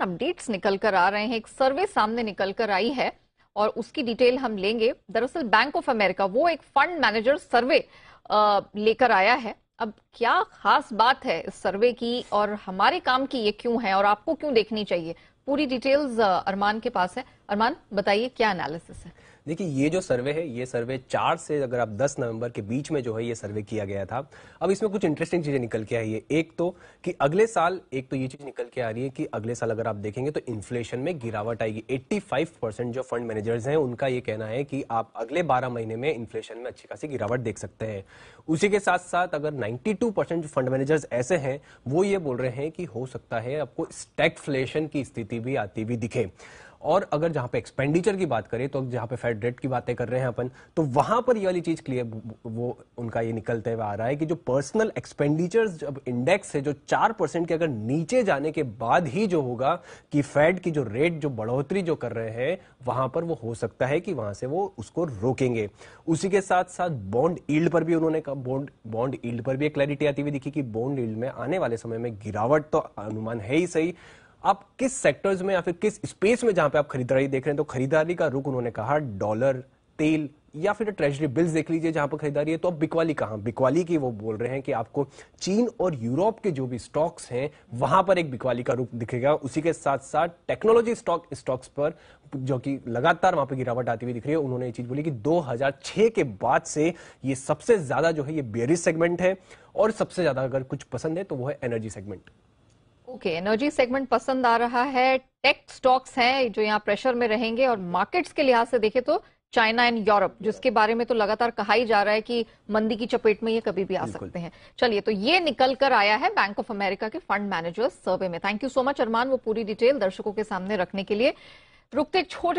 Updates निकल कर आ रहे हैं। एक सर्वे सामने निकल कर आई है और उसकी डिटेल हम लेंगे। दरअसल बैंक ऑफ अमेरिका वो एक फंड मैनेजर सर्वे लेकर आया है। अब क्या खास बात है इस सर्वे की और हमारे काम की ये क्यों है और आपको क्यों देखनी चाहिए, पूरी डिटेल्स अरमान के पास है। अरमान बताइए क्या एनालिसिस है। देखिए, ये जो सर्वे है, ये सर्वे 4 से अगर आप 10 नवंबर के बीच में जो है ये सर्वे किया गया था। अब इसमें कुछ इंटरेस्टिंग चीजें निकल के आई है। एक तो कि अगले साल, एक तो ये चीज निकल के आ रही है कि अगले साल अगर आप देखेंगे तो इन्फ्लेशन में गिरावट आएगी। 85% जो फंड मैनेजर्स हैं उनका ये कहना है कि आप अगले 12 महीने में इन्फ्लेशन में अच्छी खासी गिरावट देख सकते हैं। उसी के साथ साथ अगर 92% जो फंड मैनेजर्स ऐसे हैं वो ये बोल रहे हैं कि हो सकता है आपको स्टैगफ्लेशन की स्थिति भी आती हुई दिखे। और अगर जहां पे एक्सपेंडिचर की बात करें तो जहां पे फेड रेट की बातें कर रहे हैं अपन, तो वहां पर ये वाली चीज क्लियर वो उनका ये निकलते हुए आ रहा है कि जो पर्सनल एक्सपेंडिचर्स जब इंडेक्स है जो 4% के अगर नीचे जाने के बाद ही जो होगा कि फेड की जो रेट जो बढ़ोतरी जो कर रहे हैं वहां पर वो हो सकता है कि वहां से वो उसको रोकेंगे। उसी के साथ साथ बॉन्ड यील्ड पर भी उन्होंने कहा, बॉन्ड यील्ड पर भी एक क्लैरिटी आती हुई दिखी कि बॉन्ड यील्ड में आने वाले समय में गिरावट तो अनुमान है ही सही। आप किस सेक्टर्स में या फिर किस स्पेस में जहां पे आप खरीदारी देख रहे हैं, तो खरीदारी का रुख उन्होंने कहा डॉलर, तेल या फिर ट्रेजरी बिल्स देख लीजिए जहां पर खरीदारी है। तो अब बिकवाली कहां, बिकवाली की वो बोल रहे हैं कि आपको चीन और यूरोप के जो भी स्टॉक्स हैं वहां पर एक बिकवाली का रुख दिखेगा। उसी के साथ साथ टेक्नोलॉजी स्टॉक्स पर जो कि लगातार वहां पर गिरावट आती हुई दिख रही है। उन्होंने ये चीज बोली कि 2006 के बाद से ये सबसे ज्यादा जो है ये बेयरिश सेगमेंट है और सबसे ज्यादा अगर कुछ पसंद है तो वो है energy segment. Okay, energy segment पसंद आ रहा है। टेक स्टॉक्स हैं जो यहाँ प्रेशर में रहेंगे और मार्केट्स के लिहाज से देखें तो चाइना एंड यूरोप, जिसके बारे में तो लगातार कहा ही जा रहा है कि मंदी की चपेट में ये कभी भी आ सकते हैं। चलिए, तो ये निकल कर आया है बैंक ऑफ अमेरिका के फंड मैनेजर्स सर्वे में। थैंक यू सो मच अरमान, वो पूरी डिटेल दर्शकों के सामने रखने के लिए। रुकते एक छोटे